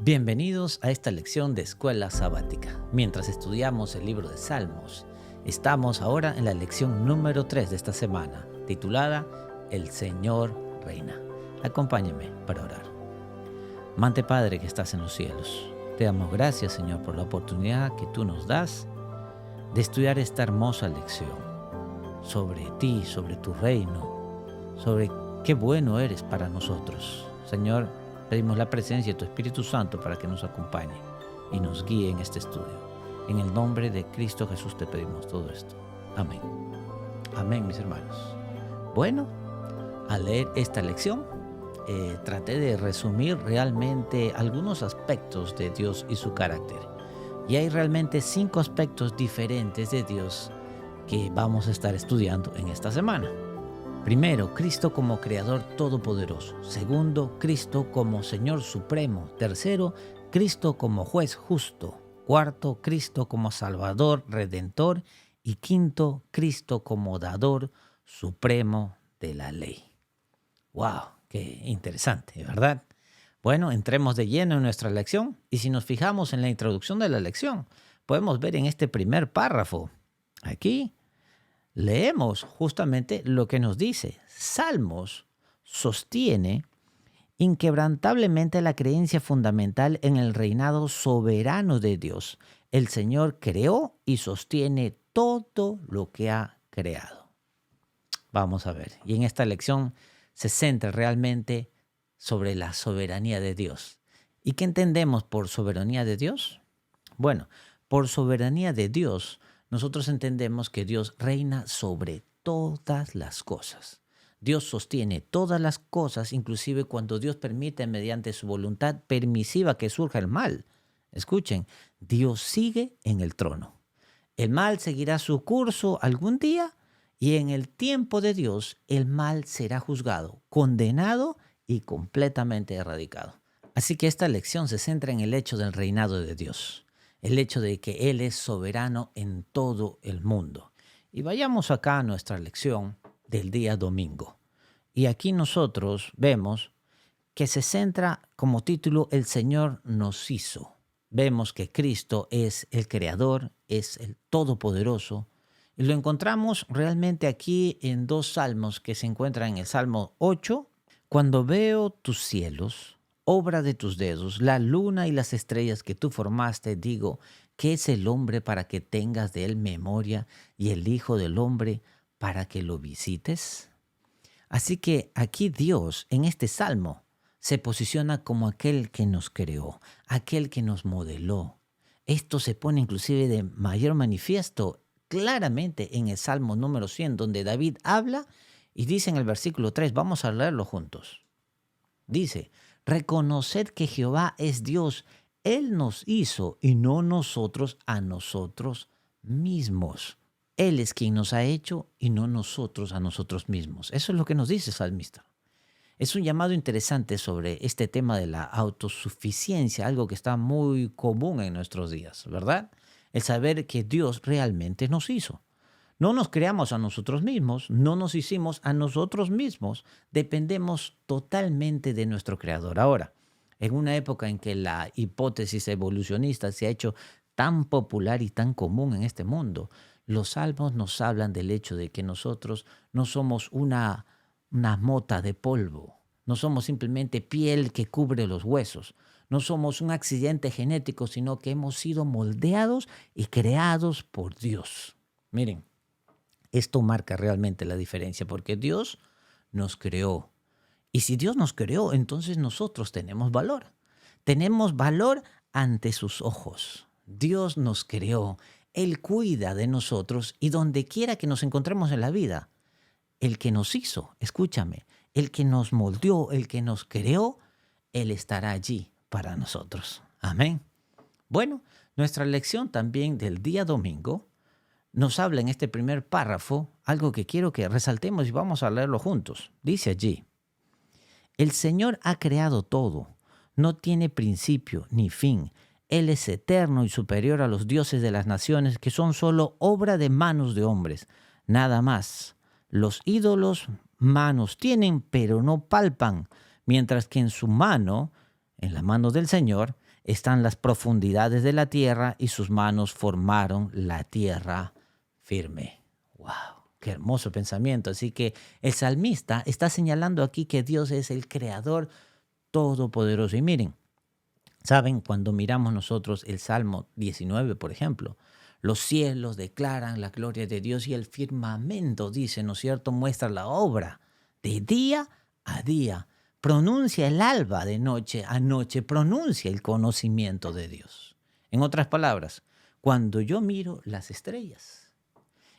Bienvenidos a esta lección de Escuela Sabática. Mientras estudiamos el libro de Salmos, estamos ahora en la lección número 3 de esta semana, titulada El Señor Reina. Acompáñeme para orar. Amante Padre que estás en los cielos, te damos gracias, Señor, por la oportunidad que tú nos das de estudiar esta hermosa lección sobre ti, sobre tu reino, sobre qué bueno eres para nosotros. Señor, pedimos la presencia de tu Espíritu Santo para que nos acompañe y nos guíe en este estudio. En el nombre de Cristo Jesús te pedimos todo esto. Amén. Amén, mis hermanos. Bueno, al leer esta lección, traté de resumir realmente algunos aspectos de Dios y su carácter. Y hay realmente 5 aspectos diferentes de Dios que vamos a estar estudiando en esta semana. Primero, Cristo como Creador Todopoderoso. Segundo, Cristo como Señor Supremo. Tercero, Cristo como Juez Justo. Cuarto, Cristo como Salvador, Redentor. Y quinto, Cristo como Dador Supremo de la Ley. ¡Wow! ¡Qué interesante!, ¿verdad? Bueno, entremos de lleno en nuestra lección. Y si nos fijamos en la introducción de la lección, podemos ver en este primer párrafo, aquí, leemos justamente lo que nos dice. Salmos sostiene inquebrantablemente la creencia fundamental en el reinado soberano de Dios. El Señor creó y sostiene todo lo que ha creado. Vamos a ver. Y en esta lección se centra realmente sobre la soberanía de Dios. ¿Y qué entendemos por soberanía de Dios? Bueno, por soberanía de Dios, nosotros entendemos que Dios reina sobre todas las cosas. Dios sostiene todas las cosas, inclusive cuando Dios permite mediante su voluntad permisiva que surja el mal. Escuchen, Dios sigue en el trono. El mal seguirá su curso algún día y en el tiempo de Dios el mal será juzgado, condenado y completamente erradicado. Así que esta lección se centra en el hecho del reinado de Dios. El hecho de que Él es soberano en todo el mundo. Y vayamos acá a nuestra lección del día domingo. Y aquí nosotros vemos que se centra como título El Señor nos hizo. Vemos que Cristo es el Creador, es el Todopoderoso. Y lo encontramos realmente aquí en 2 salmos que se encuentran en el Salmo 8. Cuando veo tus cielos, obra de tus dedos, la luna y las estrellas que tú formaste, digo, ¿qué es el hombre para que tengas de él memoria y el hijo del hombre para que lo visites? Así que aquí Dios, en este salmo, se posiciona como aquel que nos creó, aquel que nos modeló. Esto se pone inclusive de mayor manifiesto claramente en el Salmo número 100, donde David habla y dice en el versículo 3, vamos a leerlo juntos. Dice, reconoced que Jehová es Dios, Él nos hizo y no nosotros a nosotros mismos. Él es quien nos ha hecho y no nosotros a nosotros mismos. Eso es lo que nos dice el salmista. Es un llamado interesante sobre este tema de la autosuficiencia, algo que está muy común en nuestros días, ¿verdad? El saber que Dios realmente nos hizo. No nos creamos a nosotros mismos, no nos hicimos a nosotros mismos, dependemos totalmente de nuestro Creador. Ahora, en una época en que la hipótesis evolucionista se ha hecho tan popular y tan común en este mundo, los salmos nos hablan del hecho de que nosotros no somos una mota de polvo, no somos simplemente piel que cubre los huesos, no somos un accidente genético, sino que hemos sido moldeados y creados por Dios. Miren. Esto marca realmente la diferencia porque Dios nos creó. Y si Dios nos creó, entonces nosotros tenemos valor. Tenemos valor ante sus ojos. Dios nos creó. Él cuida de nosotros y donde quiera que nos encontremos en la vida, el que nos hizo, escúchame, el que nos moldeó, el que nos creó, Él estará allí para nosotros. Amén. Bueno, nuestra lección también del día domingo nos habla en este primer párrafo algo que quiero que resaltemos y vamos a leerlo juntos. Dice allí, el Señor ha creado todo, no tiene principio ni fin. Él es eterno y superior a los dioses de las naciones que son solo obra de manos de hombres, nada más. Los ídolos manos tienen, pero no palpan, mientras que en su mano En la mano del Señor están las profundidades de la tierra y sus manos formaron la tierra firme. ¡Wow! ¡Qué hermoso pensamiento! Así que el salmista está señalando aquí que Dios es el creador todopoderoso. Y miren, ¿saben? Cuando miramos nosotros el Salmo 19, por ejemplo, los cielos declaran la gloria de Dios y el firmamento, dice, ¿no es cierto?, muestra la obra de día a día. Pronuncia el alba de noche a noche, pronuncia el conocimiento de Dios. En otras palabras, cuando yo miro las estrellas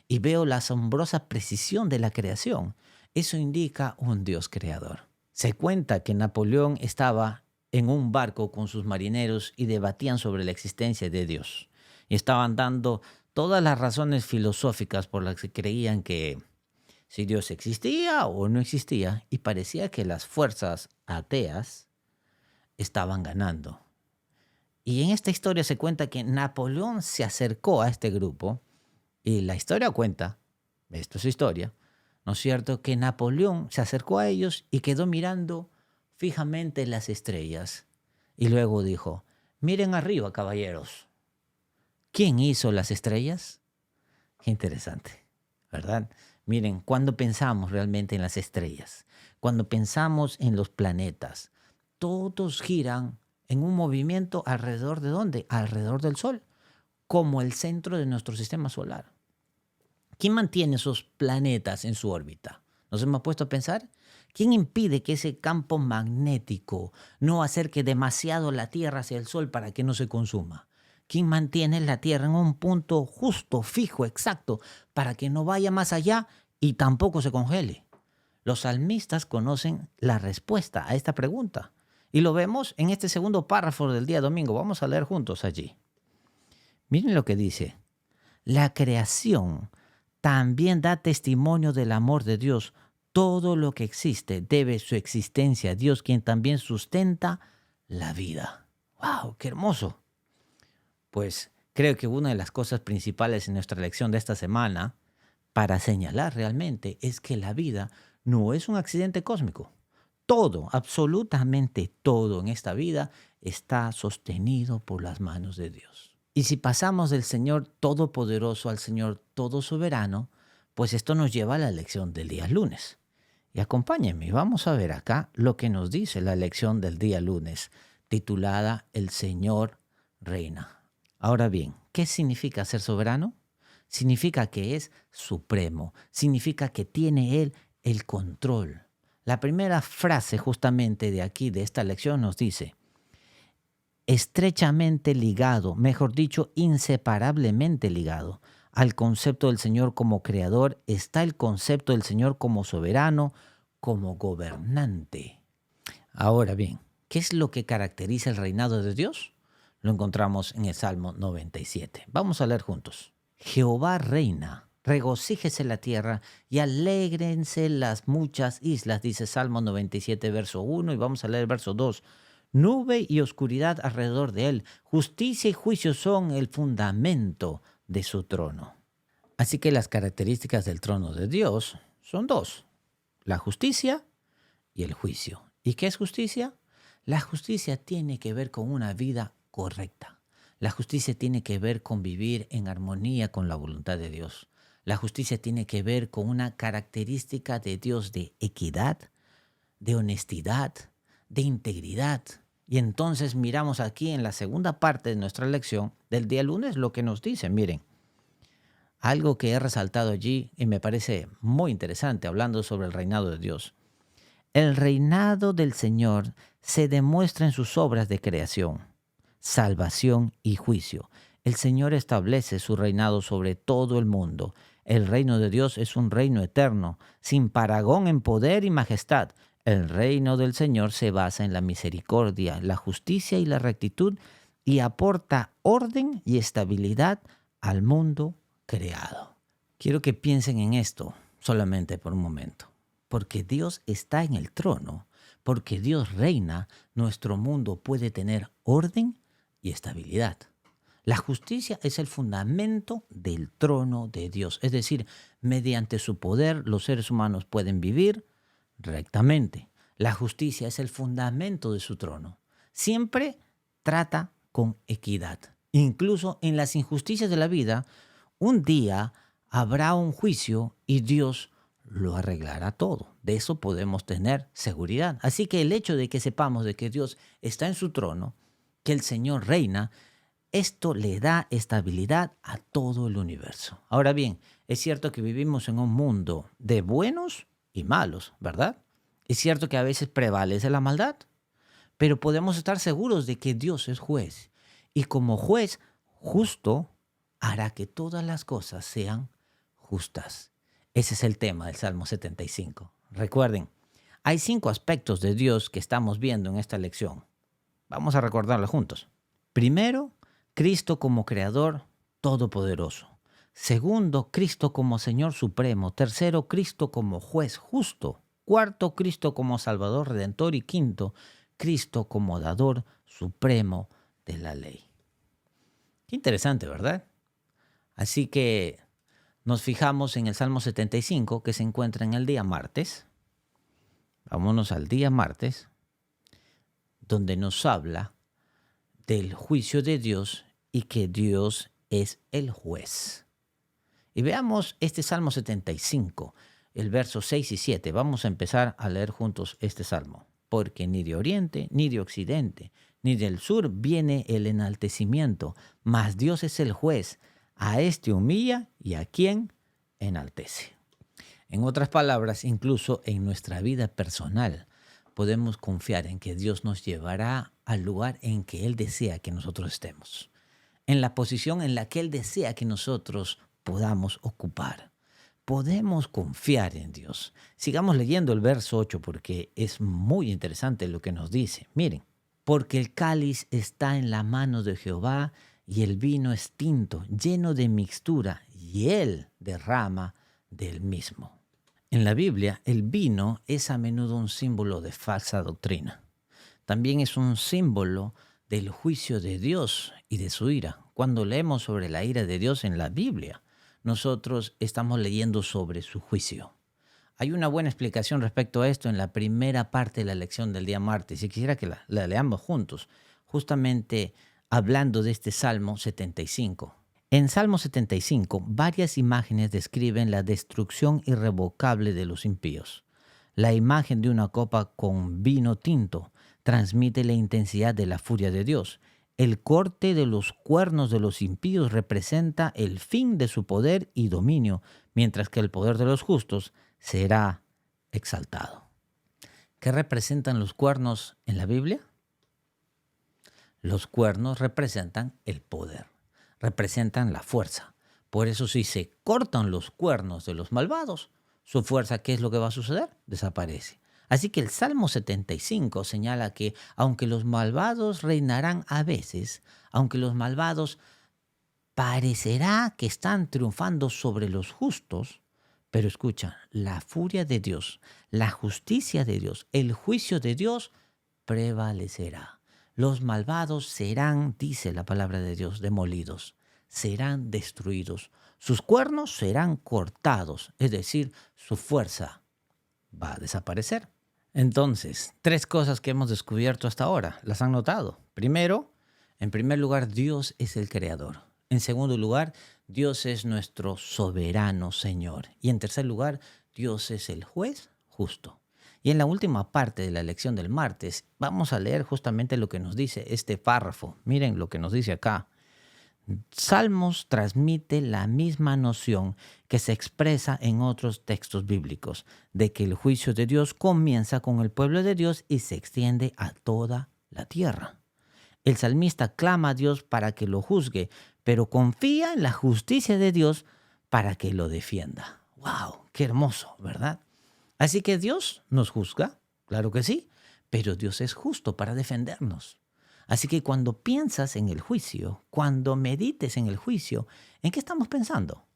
y veo la asombrosa precisión de la creación, eso indica un Dios creador. Se cuenta que Napoleón estaba en un barco con sus marineros y debatían sobre la existencia de Dios. Y estaban dando todas las razones filosóficas por las que creían que si Dios existía o no existía, y parecía que las fuerzas ateas estaban ganando. Y en esta historia se cuenta que Napoleón se acercó a este grupo, y la historia cuenta, esto es historia, ¿no es cierto?, que Napoleón se acercó a ellos y quedó mirando fijamente las estrellas. Y luego dijo, miren arriba, caballeros. ¿Quién hizo las estrellas? Qué interesante, ¿verdad? Miren, cuando pensamos realmente en las estrellas, cuando pensamos en los planetas, todos giran en un movimiento alrededor de ¿dónde? Alrededor del Sol, como el centro de nuestro sistema solar. ¿Quién mantiene esos planetas en su órbita? ¿Nos hemos puesto a pensar? ¿Quién impide que ese campo magnético no acerque demasiado la Tierra hacia el Sol para que no se consuma? ¿Quién mantiene la Tierra en un punto justo, fijo, exacto, para que no vaya más allá y tampoco se congele? Los salmistas conocen la respuesta a esta pregunta. Y lo vemos en este segundo párrafo del día domingo. Vamos a leer juntos allí. Miren lo que dice. La creación también da testimonio del amor de Dios. Todo lo que existe debe su existencia a Dios, quien también sustenta la vida. ¡Wow! ¡Qué hermoso! Pues creo que una de las cosas principales en nuestra lección de esta semana, para señalar realmente, es que la vida no es un accidente cósmico. Todo, absolutamente todo en esta vida está sostenido por las manos de Dios. Y si pasamos del Señor Todopoderoso al Señor Todosoberano, pues esto nos lleva a la lección del día lunes. Y acompáñenme, vamos a ver acá lo que nos dice la lección del día lunes, titulada El Señor Reina. Ahora bien, ¿qué significa ser soberano? Significa que es supremo, significa que tiene Él el control. La primera frase justamente de aquí, de esta lección, nos dice, estrechamente ligado, mejor dicho, inseparablemente ligado al concepto del Señor como creador, está el concepto del Señor como soberano, como gobernante. Ahora bien, ¿qué es lo que caracteriza el reinado de Dios? Lo encontramos en el Salmo 97. Vamos a leer juntos. Jehová reina, regocíjese la tierra y alégrense las muchas islas, dice Salmo 97, verso 1, y vamos a leer verso 2. Nube y oscuridad alrededor de él, justicia y juicio son el fundamento de su trono. Así que las características del trono de Dios son dos, la justicia y el juicio. ¿Y qué es justicia? La justicia tiene que ver con una vida correcta. La justicia tiene que ver con vivir en armonía con la voluntad de Dios. La justicia tiene que ver con una característica de Dios de equidad, de honestidad, de integridad. Y entonces miramos aquí en la segunda parte de nuestra lección del día lunes lo que nos dice. Miren, algo que he resaltado allí y me parece muy interesante hablando sobre el reinado de Dios. El reinado del Señor se demuestra en sus obras de creación, salvación y juicio. El Señor establece su reinado sobre todo el mundo. El reino de Dios es un reino eterno, sin parangón en poder y majestad. El reino del Señor se basa en la misericordia, la justicia y la rectitud y aporta orden y estabilidad al mundo creado. Quiero que piensen en esto solamente por un momento. Porque Dios está en el trono, porque Dios reina, nuestro mundo puede tener orden y estabilidad. La justicia es el fundamento del trono de Dios. Es decir, mediante su poder los seres humanos pueden vivir rectamente. La justicia es el fundamento de su trono. siempre trata con equidad. Incluso en las injusticias de la vida, un día habrá un juicio y Dios lo arreglará todo. De eso podemos tener seguridad. Así que el hecho de que sepamos de que Dios está en su trono, que el Señor reina, esto le da estabilidad a todo el universo. Ahora bien, es cierto que vivimos en un mundo de buenos y malos, ¿verdad? Es cierto que a veces prevalece la maldad, pero podemos estar seguros de que Dios es juez. Y como juez justo, hará que todas las cosas sean justas. Ese es el tema del Salmo 75. Recuerden, hay 5 aspectos de Dios que estamos viendo en esta lección. Vamos a recordarlo juntos. Primero, Cristo como Creador todopoderoso. Segundo, Cristo como Señor Supremo. Tercero, Cristo como Juez justo. Cuarto, Cristo como Salvador Redentor. Y quinto, Cristo como Dador Supremo de la ley. Qué interesante, ¿verdad? Así que nos fijamos en el Salmo 75 que se encuentra en el día martes. Vámonos al día martes, donde nos habla del juicio de Dios y que Dios es el juez. Y veamos este Salmo 75, el verso 6 y 7. Vamos a empezar a leer juntos este Salmo. Porque ni de oriente, ni de occidente, ni del sur viene el enaltecimiento, mas Dios es el juez. A este humilla y a quien enaltece. En otras palabras, incluso en nuestra vida personal, podemos confiar en que Dios nos llevará al lugar en que Él desea que nosotros estemos, en la posición en la que Él desea que nosotros podamos ocupar. Podemos confiar en Dios. Sigamos leyendo el verso 8 porque es muy interesante lo que nos dice. Miren, porque el cáliz está en la mano de Jehová y el vino es tinto, lleno de mixtura, y Él derrama del mismo. En la Biblia, el vino es a menudo un símbolo de falsa doctrina. También es un símbolo del juicio de Dios y de su ira. Cuando leemos sobre la ira de Dios en la Biblia, nosotros estamos leyendo sobre su juicio. Hay una buena explicación respecto a esto en la primera parte de la lección del día martes, y quisiera que la leamos juntos, justamente hablando de este Salmo 75. En Salmo 75, varias imágenes describen la destrucción irrevocable de los impíos. La imagen de una copa con vino tinto transmite la intensidad de la furia de Dios. El corte de los cuernos de los impíos representa el fin de su poder y dominio, mientras que el poder de los justos será exaltado. ¿Qué representan los cuernos en la Biblia? Los cuernos representan el poder, representan la fuerza. Por eso si se cortan los cuernos de los malvados, su fuerza, ¿qué es lo que va a suceder? Desaparece. Así que el Salmo 75 señala que aunque los malvados reinarán a veces, aunque los malvados parecerá que están triunfando sobre los justos, pero escucha, la furia de Dios, la justicia de Dios, el juicio de Dios prevalecerá. Los malvados serán, dice la palabra de Dios, demolidos, serán destruidos. Sus cuernos serán cortados, es decir, su fuerza va a desaparecer. Entonces, 3 cosas que hemos descubierto hasta ahora, ¿las han notado? Primero, en primer lugar, Dios es el creador. En segundo lugar, Dios es nuestro soberano Señor. Y en tercer lugar, Dios es el juez justo. Y en la última parte de la lección del martes, vamos a leer justamente lo que nos dice este párrafo. Miren lo que nos dice acá. Salmos transmite la misma noción que se expresa en otros textos bíblicos, de que el juicio de Dios comienza con el pueblo de Dios y se extiende a toda la tierra. El salmista clama a Dios para que lo juzgue, pero confía en la justicia de Dios para que lo defienda. ¡Wow! ¡Qué hermoso!, ¿verdad? Así que Dios nos juzga, claro que sí, pero Dios es justo para defendernos. Así que cuando piensas en el juicio, cuando medites en el juicio, ¿en qué estamos pensando?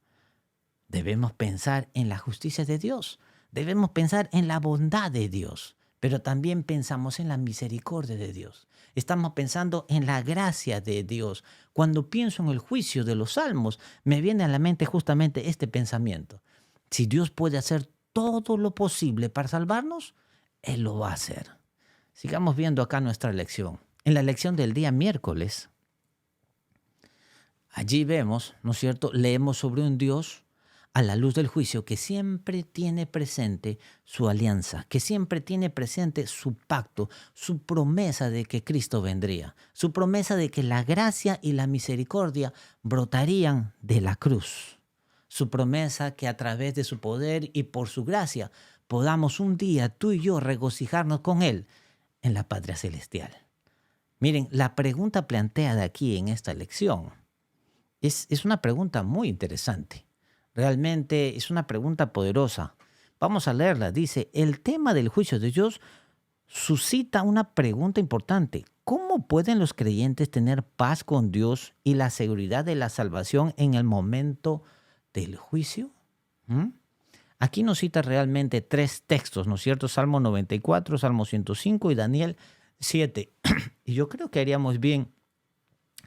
Debemos pensar en la justicia de Dios, debemos pensar en la bondad de Dios, pero también pensamos en la misericordia de Dios. Estamos pensando en la gracia de Dios. Cuando pienso en el juicio de los salmos, me viene a la mente justamente este pensamiento. Si Dios puede hacer todo lo posible para salvarnos, Él lo va a hacer. Sigamos viendo acá nuestra lección. En la lección del día miércoles, allí vemos, ¿no es cierto?, leemos sobre un Dios a la luz del juicio que siempre tiene presente su alianza, que siempre tiene presente su pacto, su promesa de que Cristo vendría, su promesa de que la gracia y la misericordia brotarían de la cruz, su promesa que a través de su poder y por su gracia podamos un día tú y yo regocijarnos con Él en la patria celestial. Miren, la pregunta planteada aquí en esta lección es una pregunta muy interesante. Realmente es una pregunta poderosa. Vamos a leerla. Dice, el tema del juicio de Dios suscita una pregunta importante. ¿Cómo pueden los creyentes tener paz con Dios y la seguridad de la salvación en el momento del juicio? ¿Mm? Aquí nos cita realmente 3 textos, ¿no es cierto? Salmo 94, Salmo 105 y Daniel 7. Y yo creo que haríamos bien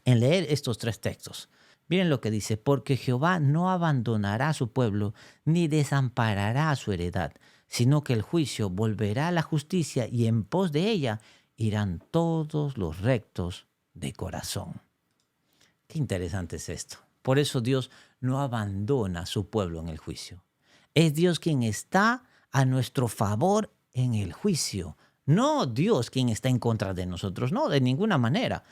en leer estos 3 textos. Miren lo que dice, porque Jehová no abandonará a su pueblo, ni desamparará a su heredad, sino que el juicio volverá a la justicia y en pos de ella irán todos los rectos de corazón. Qué interesante es esto. Por eso Dios no abandona a su pueblo en el juicio. Es Dios quien está a nuestro favor en el juicio. No Dios quien está en contra de nosotros, no, de ninguna manera.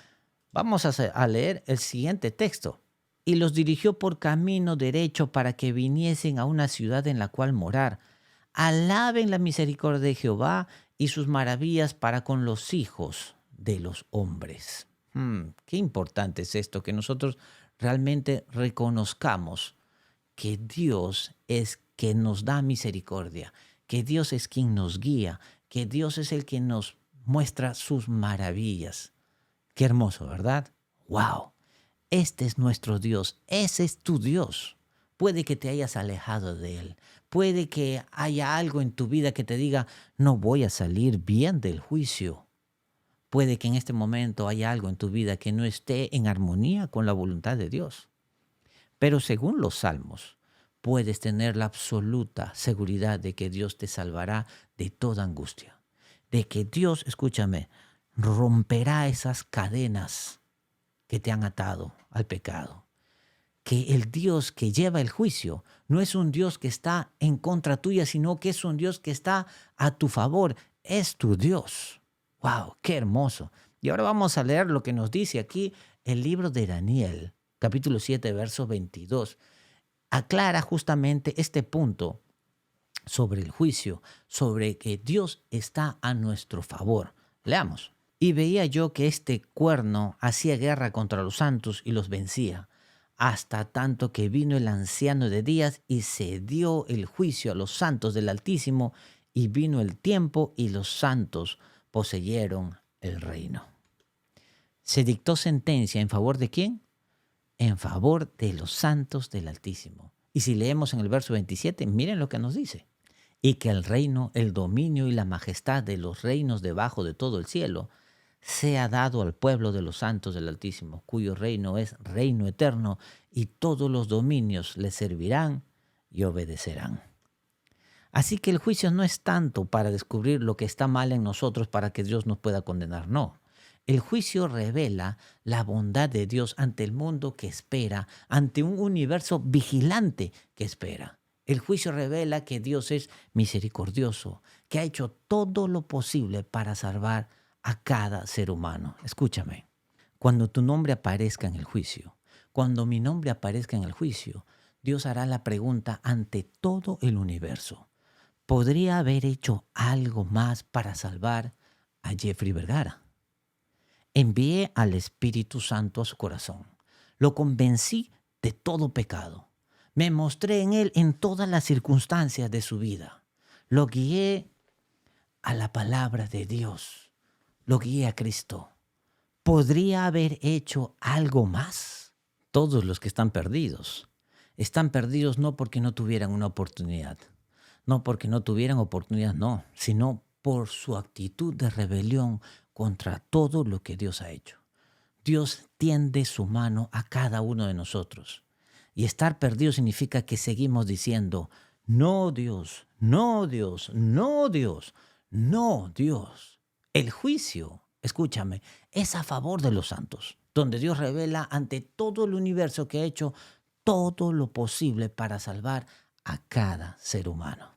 Vamos a leer el siguiente texto. Y los dirigió por camino derecho para que viniesen a una ciudad en la cual morar. Alaben la misericordia de Jehová y sus maravillas para con los hijos de los hombres. Qué importante es esto, que nosotros realmente reconozcamos que Dios es quien nos da misericordia, que Dios es quien nos guía, que Dios es el que nos muestra sus maravillas. Qué hermoso, ¿verdad? ¡Wow! Este es nuestro Dios, ese es tu Dios. Puede que te hayas alejado de Él, puede que haya algo en tu vida que te diga, no voy a salir bien del juicio. Puede que en este momento haya algo en tu vida que no esté en armonía con la voluntad de Dios. Pero según los salmos, puedes tener la absoluta seguridad de que Dios te salvará de toda angustia, de que Dios, escúchame, romperá esas cadenas que te han atado al pecado. Que el Dios que lleva el juicio no es un Dios que está en contra tuya, sino que es un Dios que está a tu favor. Es tu Dios. ¡Wow! ¡Qué hermoso! Y ahora vamos a leer lo que nos dice aquí el libro de Daniel, capítulo 7, verso 22. Aclara justamente este punto sobre el juicio, sobre que Dios está a nuestro favor. Leamos. Y veía yo que este cuerno hacía guerra contra los santos y los vencía, hasta tanto que vino el anciano de días y se dio el juicio a los santos del Altísimo, y vino el tiempo y los santos poseyeron el reino. Se dictó sentencia ¿en favor de quién? En favor de los santos del Altísimo. Y si leemos en el verso 27, miren lo que nos dice. Y que el reino, el dominio y la majestad de los reinos debajo de todo el cielo sea dado al pueblo de los santos del Altísimo, cuyo reino es reino eterno, y todos los dominios le servirán y obedecerán. Así que el juicio no es tanto para descubrir lo que está mal en nosotros para que Dios nos pueda condenar, no. El juicio revela la bondad de Dios ante el mundo que espera, ante un universo vigilante que espera. El juicio revela que Dios es misericordioso, que ha hecho todo lo posible para salvar a cada ser humano. Escúchame, cuando tu nombre aparezca en el juicio, cuando mi nombre aparezca en el juicio, Dios hará la pregunta ante todo el universo. ¿Podría haber hecho algo más para salvar a Jeffrey Vergara? Envié al Espíritu Santo a su corazón. Lo convencí de todo pecado. Me mostré en él en todas las circunstancias de su vida. Lo guié a la palabra de Dios. Lo guié a Cristo. ¿Podría haber hecho algo más? Todos los que están perdidos no porque no tuvieran una oportunidad. No porque no tuvieran oportunidad, no, sino por su actitud de rebelión contra todo lo que Dios ha hecho. Dios tiende su mano a cada uno de nosotros. Y estar perdido significa que seguimos diciendo, no Dios, no Dios, no Dios, no Dios. El juicio escúchame, es a favor de los santos, donde Dios revela ante todo el universo que ha hecho todo lo posible para salvar a cada ser humano.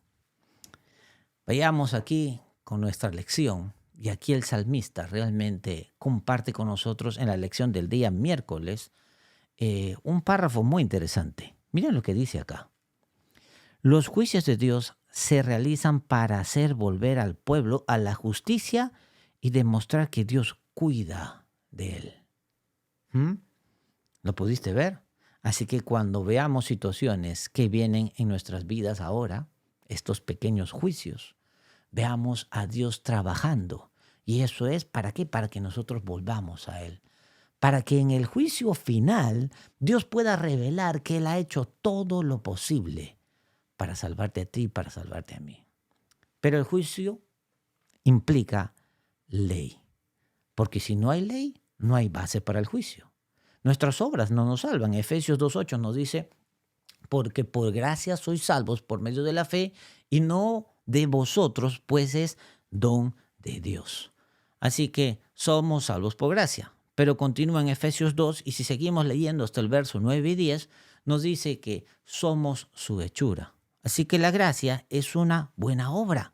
Veamos aquí con nuestra lección, y aquí el salmista realmente comparte con nosotros en la lección del día miércoles un párrafo muy interesante. Miren lo que dice acá. Los juicios de Dios se realizan para hacer volver al pueblo a la justicia y demostrar que Dios cuida de él. ¿Lo pudiste ver? Así que cuando veamos situaciones que vienen en nuestras vidas ahora, estos pequeños juicios, veamos a Dios trabajando. ¿Y eso es para qué? Para que nosotros volvamos a Él. Para que en el juicio final Dios pueda revelar que Él ha hecho todo lo posible para salvarte a ti y para salvarte a mí. Pero el juicio implica ley. Porque si no hay ley, no hay base para el juicio. Nuestras obras no nos salvan. Efesios 2:8 nos dice, porque por gracia sois salvos por medio de la fe y no de vosotros, pues es don de Dios. Así que somos salvos por gracia. Pero continúa en Efesios 2 y si seguimos leyendo hasta el verso 9 y 10, nos dice que somos su hechura. Así que la gracia es una buena obra.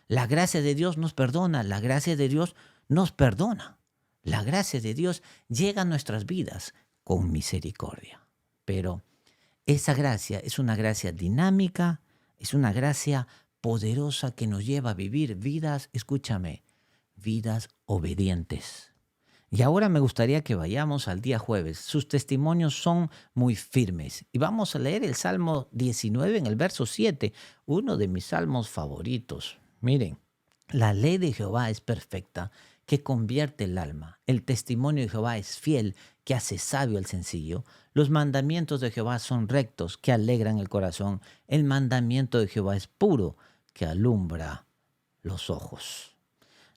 La gracia de Dios nos perdona, la gracia de Dios nos perdona. La gracia de Dios llega a nuestras vidas con misericordia. Pero esa gracia es una gracia dinámica, es una gracia poderosa que nos lleva a vivir vidas, escúchame, vidas obedientes. Y ahora me gustaría que vayamos al día jueves. Sus testimonios son muy firmes. Y vamos a leer el Salmo 19 en el verso 7, uno de mis salmos favoritos. Miren, la ley de Jehová es perfecta, que convierte el alma. El testimonio de Jehová es fiel, que hace sabio al sencillo. Los mandamientos de Jehová son rectos, que alegran el corazón. El mandamiento de Jehová es puro, que alumbra los ojos.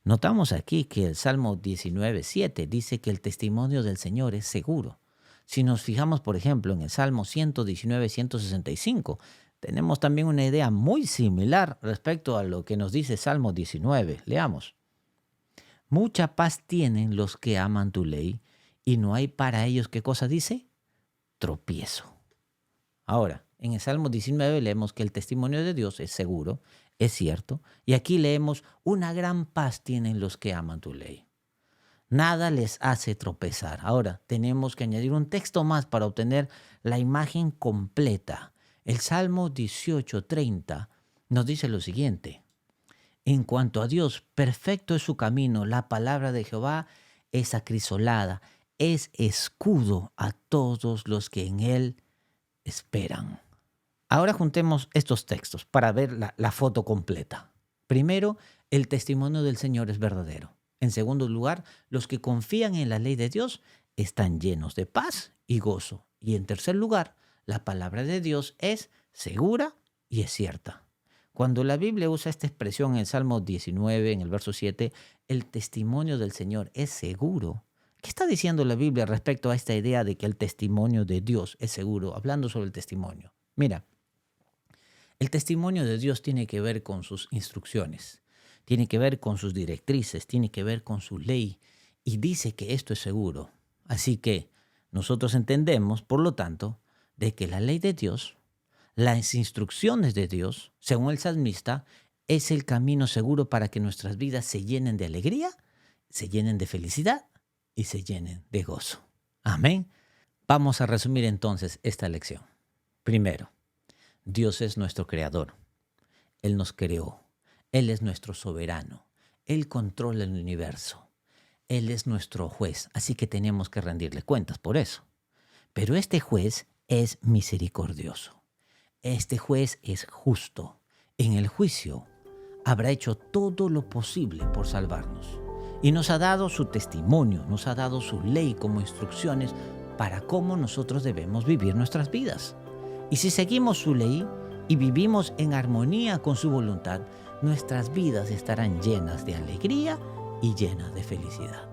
Notamos aquí que el Salmo 19:7 dice que el testimonio del Señor es seguro. Si nos fijamos, por ejemplo, en el Salmo 119:165, tenemos también una idea muy similar respecto a lo que nos dice Salmo 19. Leamos. Mucha paz tienen los que aman tu ley, y no hay para ellos, ¿qué cosa dice? Tropiezo. Ahora, en el Salmo 19 leemos que el testimonio de Dios es seguro, es cierto, y aquí leemos, una gran paz tienen los que aman tu ley. Nada les hace tropezar. Ahora, tenemos que añadir un texto más para obtener la imagen completa. El Salmo 18:30 nos dice lo siguiente. En cuanto a Dios, perfecto es su camino, la palabra de Jehová es acrisolada, es escudo a todos los que en él esperan. Ahora juntemos estos textos para ver la foto completa. Primero, el testimonio del Señor es verdadero. En segundo lugar, los que confían en la ley de Dios están llenos de paz y gozo. Y en tercer lugar, la palabra de Dios es segura y es cierta. Cuando la Biblia usa esta expresión en el Salmo 19, en el verso 7, el testimonio del Señor es seguro. ¿Qué está diciendo la Biblia respecto a esta idea de que el testimonio de Dios es seguro? Hablando sobre el testimonio. Mira, el testimonio de Dios tiene que ver con sus instrucciones, tiene que ver con sus directrices, tiene que ver con su ley y dice que esto es seguro. Así que nosotros entendemos, por lo tanto, de que la ley de Dios, las instrucciones de Dios, según el salmista, es el camino seguro para que nuestras vidas se llenen de alegría, se llenen de felicidad y se llenen de gozo. Amén. Vamos a resumir entonces esta lección. Primero, Dios es nuestro creador. Él nos creó. Él es nuestro soberano. Él controla el universo. Él es nuestro juez, así que tenemos que rendirle cuentas por eso. Pero este juez es misericordioso. Este juez es justo. En el juicio habrá hecho todo lo posible por salvarnos. Y nos ha dado su testimonio, nos ha dado su ley como instrucciones para cómo nosotros debemos vivir nuestras vidas. Y si seguimos su ley y vivimos en armonía con su voluntad, nuestras vidas estarán llenas de alegría y llenas de felicidad.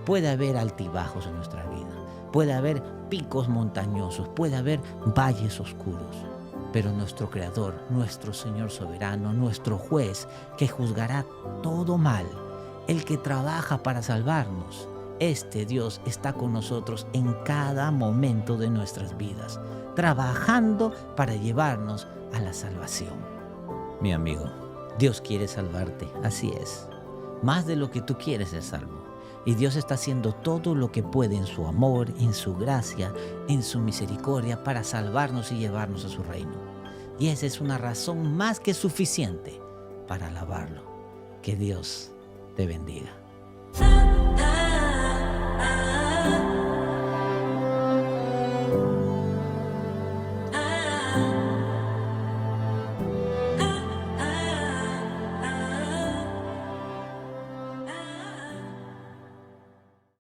Puede haber altibajos en nuestra vida, puede haber picos montañosos, puede haber valles oscuros, pero nuestro Creador, nuestro Señor soberano, nuestro juez que juzgará todo mal, el que trabaja para salvarnos. Este Dios está con nosotros en cada momento de nuestras vidas, trabajando para llevarnos a la salvación. Mi amigo, Dios quiere salvarte, así es, más de lo que tú quieres ser salvo. Y Dios está haciendo todo lo que puede en su amor, en su gracia, en su misericordia para salvarnos y llevarnos a su reino. Y esa es una razón más que suficiente para alabarlo. Que Dios te bendiga.